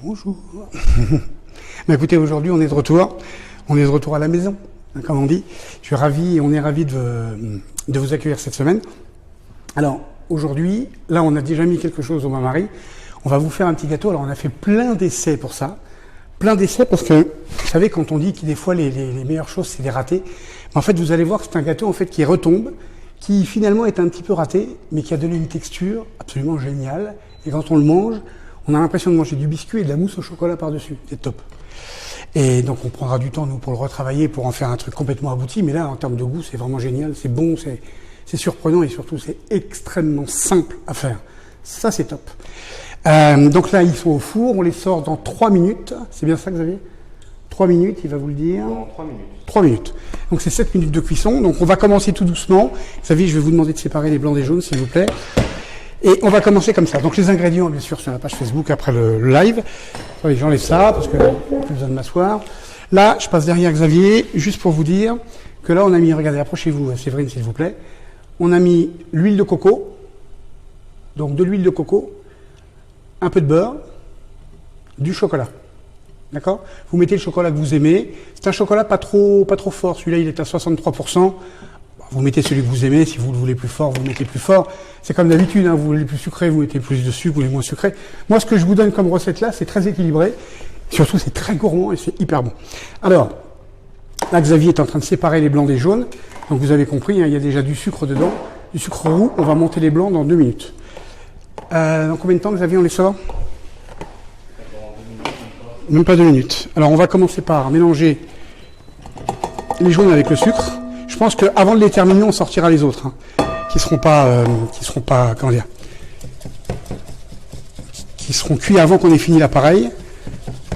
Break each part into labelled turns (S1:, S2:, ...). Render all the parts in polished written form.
S1: Bonjour. Mais écoutez, aujourd'hui, on est de retour. On est de retour à la maison, hein, comme on dit. Je suis ravi et on est ravi de vous accueillir cette semaine. Alors, aujourd'hui, là, on a déjà mis quelque chose au bain-marie. On va vous faire un petit gâteau. Alors, on a fait plein d'essais pour ça. Plein d'essais parce que, vous savez, quand on dit que des fois, les meilleures choses, c'est des ratés. En fait, vous allez voir que c'est un gâteau, en fait, qui retombe, qui finalement est un petit peu raté, mais qui a donné une texture absolument géniale. Et quand on le mange, on a l'impression de manger du biscuit et de la mousse au chocolat par-dessus. C'est top. Et donc, on prendra du temps, nous, pour le retravailler, pour en faire un truc complètement abouti. Mais là, en termes de goût, c'est vraiment génial. C'est bon, c'est surprenant et surtout, c'est extrêmement simple à faire. Ça, c'est top. Donc là, ils sont au four. On les sort dans 3 minutes. C'est bien ça, Xavier ? 3 minutes, il va vous le dire.
S2: Dans 3 minutes.
S1: 3 minutes. Donc, c'est 7 minutes de cuisson. Donc, on va commencer tout doucement. Xavier, je vais vous demander de séparer les blancs des jaunes, s'il vous plaît. Et on va commencer comme ça. Donc les ingrédients, bien sûr, sur la page Facebook après le live. J'enlève ça parce que j'ai plus besoin de m'asseoir. Là, je passe derrière Xavier, juste pour vous dire que là, on a mis, regardez, approchez-vous, Séverine, s'il vous plaît. On a mis l'huile de coco, donc de l'huile de coco, un peu de beurre, du chocolat. D'accord ? Vous mettez le chocolat que vous aimez. C'est un chocolat pas trop fort. Celui-là, il est à 63%. Vous mettez celui que vous aimez, si vous le voulez plus fort, vous le mettez plus fort. C'est comme d'habitude, hein, vous voulez plus sucré, vous mettez plus de sucre, vous voulez moins sucré. Moi, ce que je vous donne comme recette là, c'est très équilibré. Surtout, c'est très gourmand et c'est hyper bon. Alors, là, Xavier est en train de séparer les blancs des jaunes. Donc, vous avez compris, hein, il y a déjà du sucre dedans, du sucre roux. On va monter les blancs dans 2 minutes. Dans combien de temps, Xavier, on les sort ? Même pas 2 minutes. Alors, on va commencer par mélanger les jaunes avec le sucre. Je pense qu'avant de les terminer, on sortira les autres, hein, qui seront pas, comment dire, qui seront cuits avant qu'on ait fini l'appareil,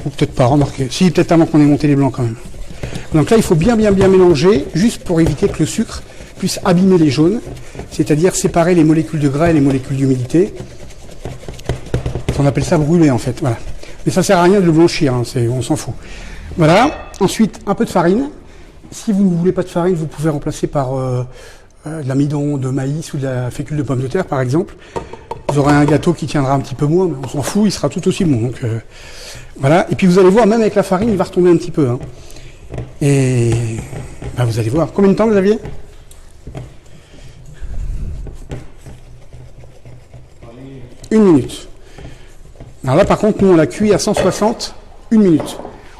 S1: ou peut-être pas, remarquez. Si, peut-être avant qu'on ait monté les blancs quand même. Donc là, il faut bien mélanger, juste pour éviter que le sucre puisse abîmer les jaunes, c'est-à-dire séparer les molécules de gras et les molécules d'humidité. On appelle ça brûler en fait, voilà. Mais ça sert à rien de le blanchir, hein, on s'en fout. Voilà. Ensuite, un peu de farine. Si vous ne voulez pas de farine, vous pouvez remplacer par de l'amidon de maïs ou de la fécule de pomme de terre, par exemple. Vous aurez un gâteau qui tiendra un petit peu moins, mais on s'en fout, il sera tout aussi bon. Donc voilà. Et puis vous allez voir, même avec la farine, il va retomber un petit peu. Hein. Et ben, vous allez voir. Combien de temps, Xavier ? Une minute. Alors là, par contre, nous, on l'a cuit à 160, 1 minute.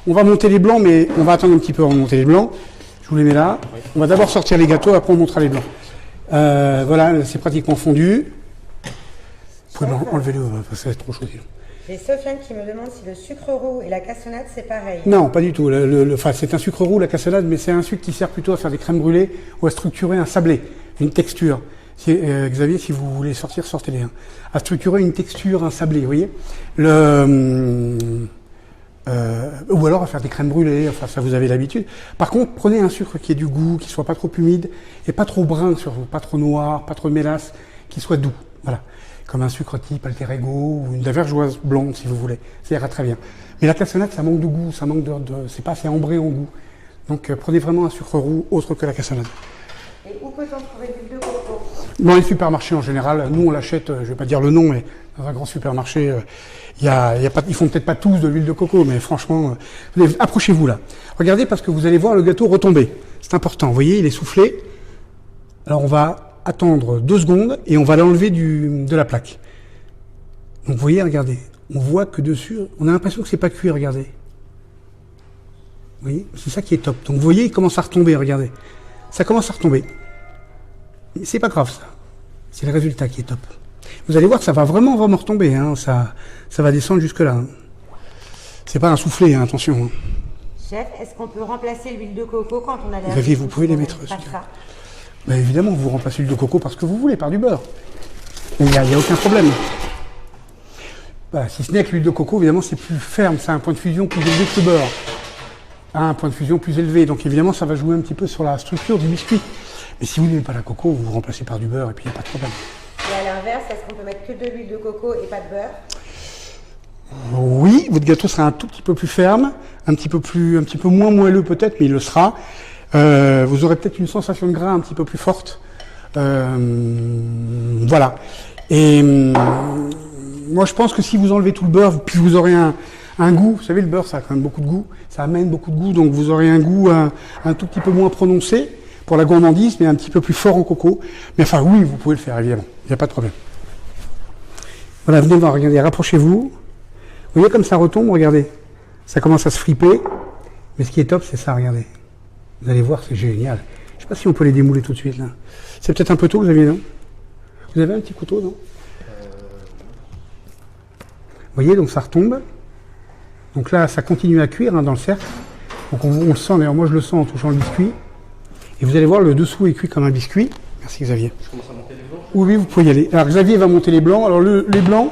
S1: On va monter les blancs, mais on va attendre un petit peu avant de monter les blancs. Je vous les mets là. On va d'abord sortir les gâteaux, après on montrera les blancs. Voilà, c'est pratiquement fondu. Vous pouvez enlever-le, parce que ça va être trop chaud.
S3: J'ai Sofiane qui me demande si le sucre roux et la cassonade, c'est pareil.
S1: Non, pas du tout. Enfin, c'est un sucre roux, la cassonade, mais c'est un sucre qui sert plutôt à faire des crèmes brûlées ou à structurer un sablé, une texture. Xavier, si vous voulez sortir, sortez-les. Hein. À structurer une texture, un sablé, vous voyez. Ou alors à faire des crèmes brûlées, enfin ça vous avez l'habitude. Par contre, prenez un sucre qui ait du goût, qui soit pas trop humide et pas trop brun surtout, pas trop noir, pas trop mélasse, qui soit doux. Voilà, comme un sucre type Alter Ego ou une vergeoise blonde si vous voulez, ça ira très bien. Mais la cassonade, ça manque de goût, ça manque c'est pas assez ambré en goût. Donc prenez vraiment un sucre roux autre que la cassonade.
S3: Et où peut-on trouver l'huile de coco ?
S1: Dans les supermarchés en général, nous on l'achète, je vais pas dire le nom, mais dans un grand supermarché, ils font peut-être pas tous de l'huile de coco, mais franchement, approchez-vous là. Regardez parce que vous allez voir le gâteau retomber. C'est important, vous voyez, il est soufflé. Alors on va attendre 2 secondes et on va l'enlever de la plaque. Donc vous voyez, regardez, on voit que dessus, on a l'impression que c'est pas cuit, regardez. Vous voyez, c'est ça qui est top. Donc vous voyez, il commence à retomber, regardez. Ça commence à retomber. C'est pas grave ça. C'est le résultat qui est top. Vous allez voir que ça va vraiment retomber. Hein. Ça va descendre jusque là. Hein. C'est pas un soufflé, hein, attention. Hein.
S3: Chef, est-ce qu'on peut remplacer l'huile de coco quand on a la...
S1: Xavier, vous pouvez les mettre. Ben, évidemment, vous remplacez l'huile de coco parce que vous voulez, par du beurre. Il n'y a aucun problème. Voilà, si ce n'est que l'huile de coco, évidemment, c'est plus ferme. C'est un point de fusion plus élevé que le beurre. Un point de fusion plus élevé. Donc évidemment, ça va jouer un petit peu sur la structure du biscuit. Mais si vous n'aimez pas la coco, vous remplacez par du beurre et puis il n'y a pas de problème.
S3: Et à l'inverse, est-ce qu'on peut mettre que de l'huile de coco et pas de beurre ?
S1: Oui, votre gâteau sera un tout petit peu plus ferme, un petit peu moins moelleux peut-être, mais il le sera. Vous aurez peut-être une sensation de gras un petit peu plus forte. Voilà. Et moi, je pense que si vous enlevez tout le beurre, puis vous aurez un un goût. Vous savez, le beurre, ça a quand même beaucoup de goût. Ça amène beaucoup de goût, donc vous aurez un goût un tout petit peu moins prononcé pour la gourmandise, mais un petit peu plus fort en coco. Mais enfin, oui, vous pouvez le faire, évidemment. Il n'y a pas de problème. Voilà, venez voir, regardez, rapprochez-vous. Vous voyez comme ça retombe, regardez. Ça commence à se friper. Mais ce qui est top, c'est ça, regardez. Vous allez voir, c'est génial. Je ne sais pas si on peut les démouler tout de suite, là. C'est peut-être un peu tôt, Xavier, non? Vous avez un petit couteau, non? Vous voyez, donc ça retombe. Donc là, ça continue à cuire dans le cercle. Donc on le sent, d'ailleurs moi je le sens en touchant le biscuit. Et vous allez voir, le dessous est cuit comme un biscuit. Merci Xavier.
S2: Je commence à monter les blancs?
S1: Oui, vous pouvez y aller. Alors Xavier va monter les blancs. Alors les blancs,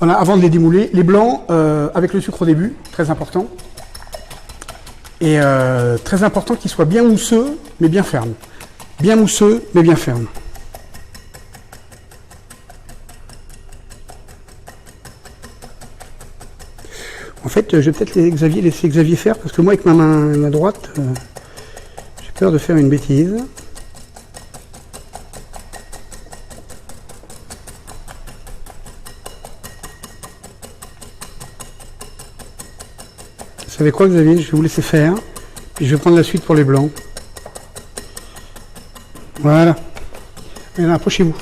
S1: voilà, avant de les démouler, les blancs avec le sucre au début, très important. Et très important qu'ils soient bien mousseux, mais bien fermes. Bien mousseux, mais bien fermes. En fait, je vais peut-être laisser Xavier faire, parce que moi, avec ma main droite, j'ai peur de faire une bêtise. Vous savez quoi, Xavier? Je vais vous laisser faire, puis je vais prendre la suite pour les blancs. Voilà. Allez, approchez-vous.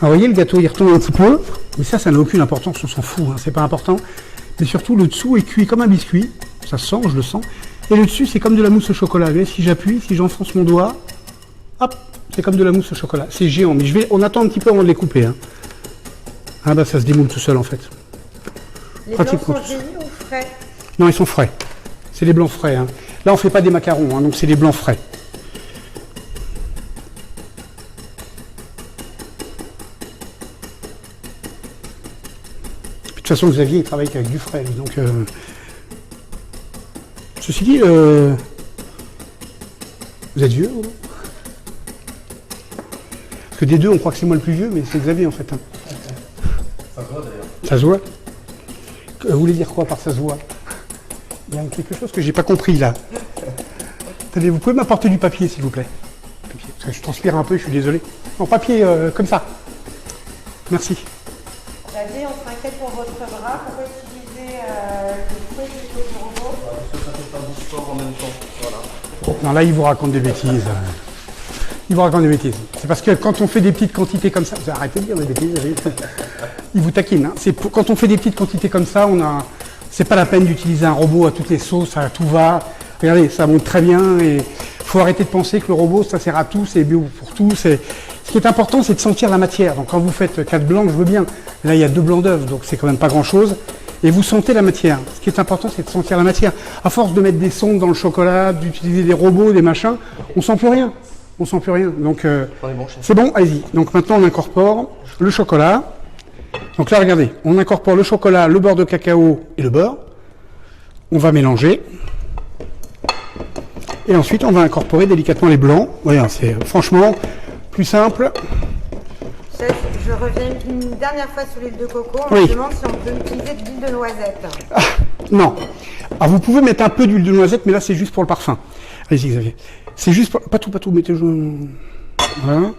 S1: Alors, vous voyez, le gâteau, il retombe un petit peu, mais ça n'a aucune importance, on s'en fout, hein, c'est pas important. Mais surtout, le dessous est cuit comme un biscuit, ça se sent, je le sens. Et le dessus, c'est comme de la mousse au chocolat. Vous voyez, si j'appuie, si j'enfonce mon doigt, hop, c'est comme de la mousse au chocolat. C'est géant, mais on attend un petit peu avant de les couper. Hein. Ah bah, ça se démoule tout seul, en fait.
S3: Les blancs sont vieillis ou frais?
S1: Non, ils sont frais. C'est les blancs frais. Hein. Là, on fait pas des macarons, hein, donc c'est les blancs frais. De toute façon, Xavier, il travaille avec du frais, lui, donc... Ceci dit, vous êtes vieux, ou non? Parce que des deux, on croit que c'est moi le plus vieux, mais c'est Xavier, en fait. Hein.
S2: Ça se voit, d'ailleurs.
S1: Ça se voit? Vous voulez dire quoi par ça se voit? Il y a quelque chose que j'ai pas compris, là. Attendez, vous pouvez m'apporter du papier, s'il vous plaît? Papier, parce que je transpire un peu, je suis désolé. En papier, comme ça. Merci.
S3: Xavier, on s'inquiète pour votre bras. Pourquoi utiliser le fouet du robot?
S2: Parce que ça fait pas beaucoup fort en même temps. Voilà.
S1: Non, là, il vous raconte des bêtises. Il vous raconte des bêtises. C'est parce que quand on fait des petites quantités comme ça, vous arrêtez de dire des bêtises, il vous taquine. Hein. Quand on fait des petites quantités comme ça, c'est pas la peine d'utiliser un robot à toutes les sauces, à tout va. Regardez, ça monte très bien et faut arrêter de penser que le robot, ça sert à tout, c'est bio pour tout. Ce qui est important, c'est de sentir la matière. Donc quand vous faites 4 blancs, je veux bien. Là, il y a 2 blancs d'œufs, donc c'est quand même pas grand-chose. Et vous sentez la matière. Ce qui est important, c'est de sentir la matière. À force de mettre des sondes dans le chocolat, d'utiliser des robots, des machins, on sent plus rien. On sent plus rien. Donc c'est bon, allez-y. Donc maintenant, on incorpore le chocolat. Donc là, regardez, on incorpore le chocolat, le beurre de cacao et le beurre. On va mélanger. Et ensuite, on va incorporer délicatement les blancs. Voyez, c'est franchement plus simple.
S3: Chef, je reviens une dernière fois sur l'huile de coco. On
S1: Oui.
S3: me demande si on peut utiliser de l'huile de noisette.
S1: Ah, non. Alors vous pouvez mettre un peu d'huile de noisette, mais là c'est juste pour le parfum. Allez-y Xavier. C'est juste pour... Pas tout, mettez... Voilà.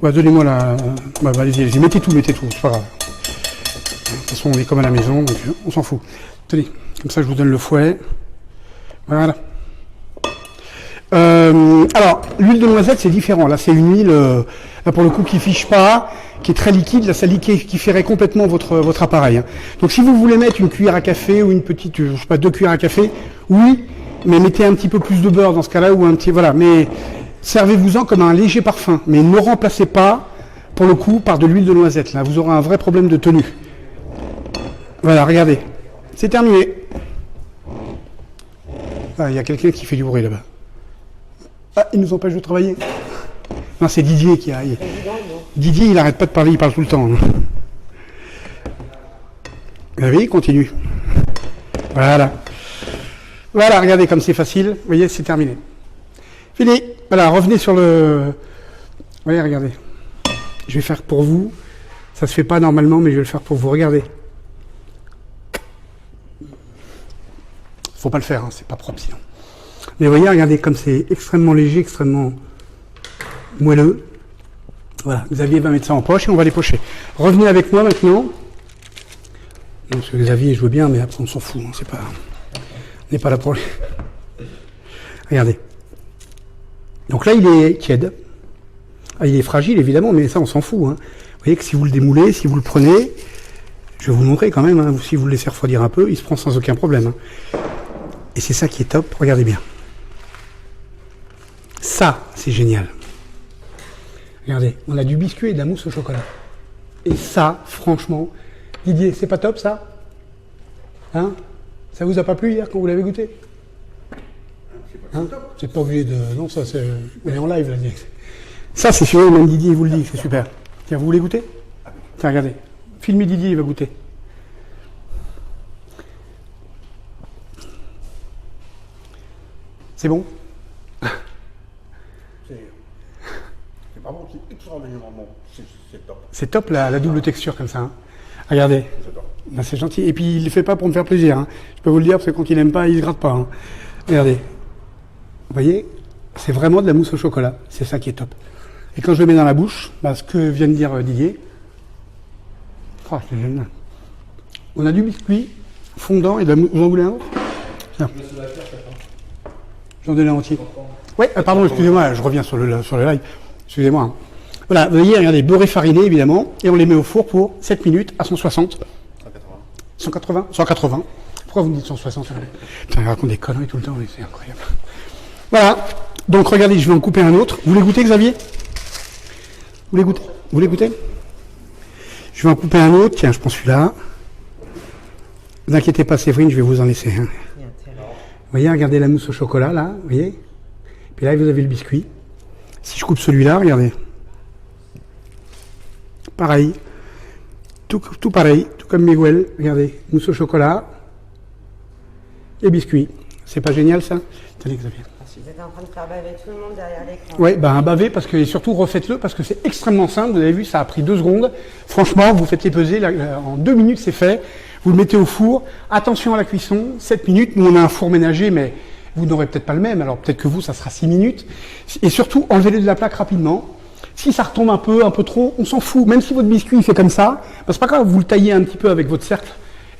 S1: Bah, donnez-moi la... Bah, allez-y, mettez tout, c'est pas grave. De toute façon, on est comme à la maison, donc on s'en fout. Tenez, comme ça je vous donne le fouet. Voilà. Alors, l'huile de noisette, c'est différent. Là, c'est une huile, là, pour le coup, qui fiche pas, qui est très liquide. Là, ça liquéfierait complètement votre appareil. Hein. Donc, si vous voulez mettre une cuillère à café ou une petite, je sais pas, 2 cuillères à café, oui, mais mettez un petit peu plus de beurre dans ce cas-là ou un petit, voilà. Mais servez-vous-en comme un léger parfum. Mais ne remplacez pas, pour le coup, par de l'huile de noisette. Là, vous aurez un vrai problème de tenue. Voilà, regardez. C'est terminé. Ah, il y a quelqu'un qui fait du bruit là-bas. Ah, il nous empêche de travailler. Non, c'est Didier qui a... Didier, il n'arrête pas de parler, il parle tout le temps. Vous voyez, il continue. Voilà. Voilà, regardez comme c'est facile. Vous voyez, c'est terminé. Fini. Voilà, revenez sur le... Vous voyez, regardez. Je vais faire pour vous. Ça se fait pas normalement, mais je vais le faire pour vous. Regardez. Faut pas le faire, hein, c'est pas propre sinon. Mais vous voyez, regardez comme c'est extrêmement léger, extrêmement moelleux. Voilà, Xavier va mettre ça en poche et on va les pocher. Revenez avec moi maintenant. Donc, ce Xavier, je veux bien, mais après, on s'en fout. Hein, c'est pas, on n'est pas là pour lui. Regardez. Donc là, il est tiède. Ah, il est fragile, évidemment, mais ça, on s'en fout. Hein. Vous voyez que si vous le démoulez, si vous le prenez, je vais vous montrer quand même, hein, si vous le laissez refroidir un peu, il se prend sans aucun problème. Hein. Et c'est ça qui est top. Regardez bien. Ça, c'est génial. Regardez, on a du biscuit et de la mousse au chocolat. Et ça, franchement, Didier, c'est pas top ça? Hein? Ça vous a pas plu hier quand vous l'avez goûté? Hein? C'est pas obligé de... Non, ça c'est... On est en live là. Ça c'est sûr, même Didier vous le dit, c'est super. Tiens, vous voulez goûter? Tiens, regardez. Filmez Didier, il va goûter. C'est bon?
S2: C'est vraiment extraordinairement bon. C'est top.
S1: C'est top la double texture comme ça. Hein. Regardez. Ben, c'est gentil. Et puis il ne le fait pas pour me faire plaisir. Hein. Je peux vous le dire parce que quand il n'aime pas, il ne se gratte pas. Hein. Regardez. Vous voyez, c'est vraiment de la mousse au chocolat. C'est ça qui est top. Et quand je le mets dans la bouche, ben, ce que vient de dire Didier, oh, c'est génial. On a du biscuit fondant et de la mousse. Vous en voulez un autre? Tiens. J'en donne un entier. Oui, pardon, excusez-moi, je reviens sur le live. Excusez-moi. Hein. Voilà, vous voyez, regardez, beurré fariné, évidemment, et on les met au four pour 7 minutes à 160. 180 180. Pourquoi vous me dites 160? Putain, il raconte des conneries tout le temps, c'est incroyable. Voilà. Donc, regardez, je vais en couper un autre. Vous voulez goûter, Xavier? Vous voulez goûter? Vous voulez goûter? Je vais en couper un autre. Tiens, je prends celui-là. Ne vous inquiétez pas, Séverine, je vais vous en laisser un. Vous voyez, regardez la mousse au chocolat, là, vous voyez? Puis là, vous avez le biscuit. Si je coupe celui-là, regardez. Pareil. Tout pareil, tout comme Miguel. Regardez, mousse au chocolat et biscuit. C'est pas génial, ça? Tenez, Xavier.
S3: Vous êtes en train de faire baver tout le monde derrière l'écran.
S1: Oui, ben baver, parce que, et surtout refaites-le, parce que c'est extrêmement simple. Vous avez vu, ça a pris 2 secondes. Franchement, vous faites les peser, en 2 minutes, c'est fait. Vous le mettez au four. Attention à la cuisson, 7 minutes. Nous, on a un four ménager, mais vous n'aurez peut-être pas le même. Alors peut-être que vous, ça sera 6 minutes. Et surtout, enlevez-le de la plaque rapidement. Si ça retombe un peu trop, on s'en fout. Même si votre biscuit il fait comme ça, ben, c'est pas grave, vous le taillez un petit peu avec votre cercle.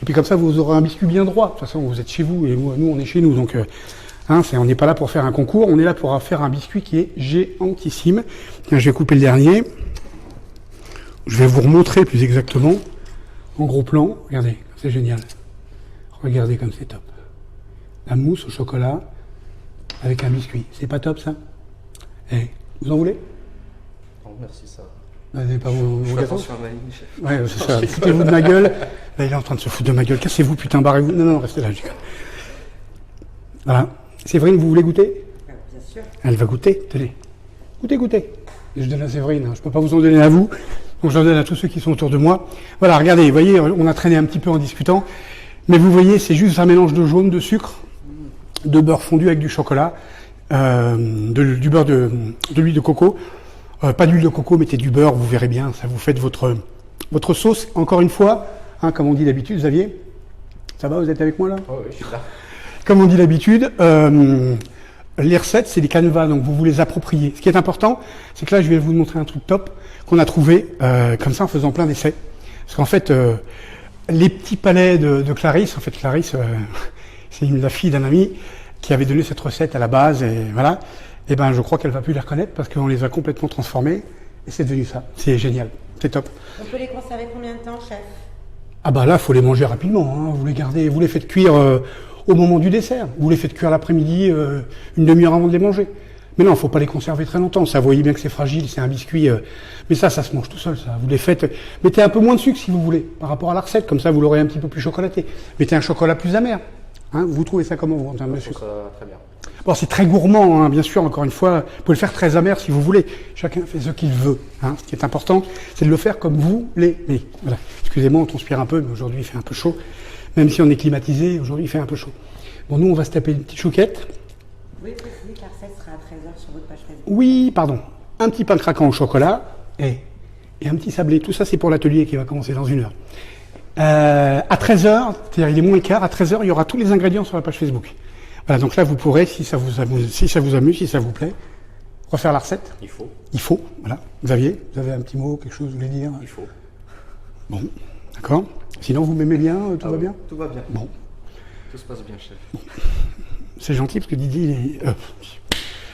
S1: Et puis comme ça, vous aurez un biscuit bien droit. De toute façon, vous êtes chez vous et nous, on est chez nous. Donc, hein, on n'est pas là pour faire un concours, on est là pour faire un biscuit qui est géantissime. Tiens, je vais couper le dernier. Je vais vous remontrer plus exactement en gros plan. Regardez, c'est génial. Regardez comme c'est top. La mousse au chocolat avec un biscuit. C'est pas top ça? Eh, vous en voulez?
S2: Non, merci, ça.
S1: Vous n'avez pas vos gâteaux?
S2: Attention à ma ligne, chef.
S1: Ouais, c'est ça. Foutez-vous de ma gueule. Là, il est en train de se foutre de ma gueule. Cassez-vous, putain, barrez-vous. Non, restez là, je déconne. Voilà. Séverine, vous voulez goûter?
S3: Bien sûr.
S1: Elle va goûter, tenez. Goûtez. Et je donne à Séverine, hein. Je ne peux pas vous en donner à vous. Donc j'en donne à tous ceux qui sont autour de moi. Voilà, regardez, vous voyez, on a traîné un petit peu en discutant. Mais vous voyez, c'est juste un mélange de jaune, de sucre, de beurre fondu avec du chocolat, du beurre de l'huile de coco. Pas d'huile de coco, mettez du beurre, vous verrez bien, ça vous fait votre sauce. Encore une fois, hein, comme on dit d'habitude, Xavier, ça va, vous êtes avec moi là?
S2: Oh, oui, je suis là.
S1: Comme on dit d'habitude, les recettes, c'est des canevas, donc vous les appropriez. Ce qui est important, c'est que là, je vais vous montrer un truc top qu'on a trouvé, comme ça, en faisant plein d'essais. Parce qu'en fait, les petits palais de Clarisse, en fait, Clarisse, c'est la fille d'un ami qui avait donné cette recette à la base, et voilà. Et ben, je crois qu'elle va plus les reconnaître parce qu'on les a complètement transformés, et c'est devenu ça. C'est génial, c'est top.
S3: On peut les conserver combien de temps, chef?
S1: Ah bah là, faut les manger rapidement, hein. Vous les gardez, vous les faites cuire au moment du dessert. Vous les faites cuire l'après-midi, une demi-heure avant de les manger. Mais non, faut pas les conserver très longtemps. Ça, vous voyez bien que c'est fragile, c'est un biscuit. Mais ça se mange tout seul, ça. Vous les faites. Mettez un peu moins de sucre si vous voulez, par rapport à la recette. Comme ça, vous l'aurez un petit peu plus chocolaté. Mettez un chocolat plus amer. Hein, vous trouvez ça comment, vous, en termes de sucre?
S2: Ça, très bien.
S1: Bon, c'est très gourmand, hein, bien sûr, encore une fois. Vous pouvez le faire très amer si vous voulez. Chacun fait ce qu'il veut. Hein. Ce qui est important, c'est de le faire comme vous l'aimez. Voilà. Excusez-moi, on transpire un peu, mais aujourd'hui, il fait un peu chaud. Même si on est climatisé, aujourd'hui, il fait un peu chaud. Bon, nous, on va se taper une petite chouquette.
S3: Vous pouvez préciser que la recette sera à 13h sur votre page Facebook.
S1: Oui, pardon. Un petit pain craquant au chocolat et un petit sablé. Tout ça, c'est pour l'atelier qui va commencer dans 1 heure. À 13h, c'est-à-dire il est moins quart, à 13h, il y aura tous les ingrédients sur la page Facebook. Voilà, donc là, vous pourrez, si ça vous amuse, si ça vous plaît, refaire la recette.
S2: Il faut,
S1: voilà. Xavier, vous avez un petit mot, quelque chose, vous voulez dire?
S2: il faut.
S1: Bon, D'accord? Sinon, vous m'aimez bien, tout va bien?
S4: Tout va bien.
S1: Bon,
S4: Tout se passe bien, chef.
S1: c'est gentil parce que Didier,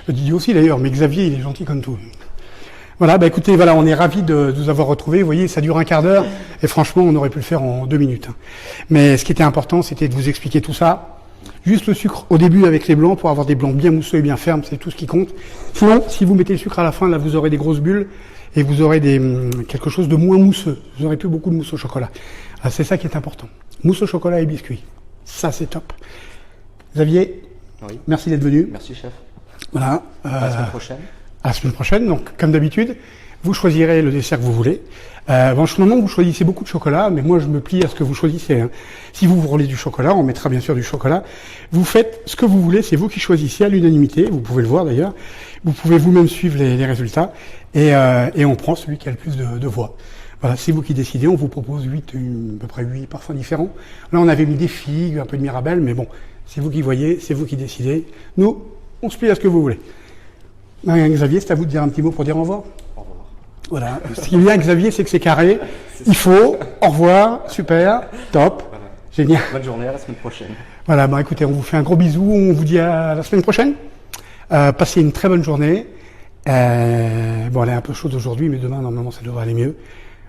S1: Didier aussi d'ailleurs, mais Xavier, il est gentil comme tout. Voilà, bah écoutez, voilà, on est ravis de vous avoir retrouvés. Vous voyez, ça dure un quart d'heure et franchement, on aurait pu le faire en 2 minutes. Hein. Mais ce qui était important, c'était de vous expliquer tout ça. Juste le sucre au début avec les blancs pour avoir des blancs bien mousseux et bien fermes, c'est tout ce qui compte. Sinon, si vous mettez le sucre à la fin, là, vous aurez des grosses bulles et vous aurez quelque chose de moins mousseux. Vous aurez plus beaucoup de mousse au chocolat. Ah, c'est ça qui est important. Mousse au chocolat et biscuits. Ça, c'est top. Xavier,
S4: Oui.
S1: merci d'être venu.
S4: Merci, chef.
S1: Voilà.
S4: À la semaine prochaine.
S1: À la semaine prochaine. Donc, comme d'habitude, vous choisirez le dessert que vous voulez. En ce moment, vous choisissez beaucoup de chocolat, mais moi, je me plie à ce que vous choisissez. Hein. Si vous voulez du chocolat, on mettra bien sûr du chocolat. Vous faites ce que vous voulez, c'est vous qui choisissez à l'unanimité. Vous pouvez le voir d'ailleurs. Vous pouvez vous-même suivre les résultats et on prend celui qui a le plus de voix. Voilà, c'est vous qui décidez. On vous propose à peu près 8 parfums différents. Là, on avait mis des figues, un peu de mirabelle, mais bon, c'est vous qui voyez, c'est vous qui décidez. Nous, on se plie à ce que vous voulez. Xavier, c'est à vous de dire un petit mot pour dire au revoir.
S4: Au revoir.
S1: Voilà. Ce qui est bien, Xavier, c'est que c'est carré. Il faut. Au revoir. Super. Top.
S4: Voilà.
S1: Génial.
S4: Bonne journée, à la semaine prochaine.
S1: Voilà. Bah, écoutez, on vous fait un gros bisou. On vous dit à la semaine prochaine. Passez une très bonne journée. Bon, elle est un peu chaude aujourd'hui, mais demain, normalement, ça devrait aller mieux.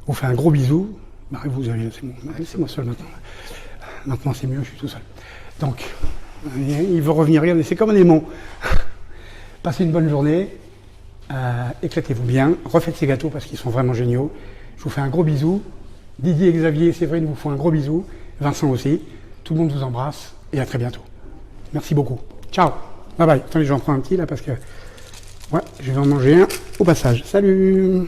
S1: On vous fait un gros bisou. Marie-vous, c'est bon. Laissez-moi seul maintenant. Maintenant, c'est mieux, je suis tout seul. Donc, il veut revenir. Regardez, c'est comme un aimant. Passez une bonne journée. Éclatez-vous bien. Refaites ces gâteaux parce qu'ils sont vraiment géniaux. Je vous fais un gros bisou. Didier et Xavier, Séverine vous font un gros bisou. Vincent aussi. Tout le monde vous embrasse et à très bientôt. Merci beaucoup. Ciao. Bye bye. Attendez, j'en prends un petit là parce que ouais, je vais en manger un au passage. Salut.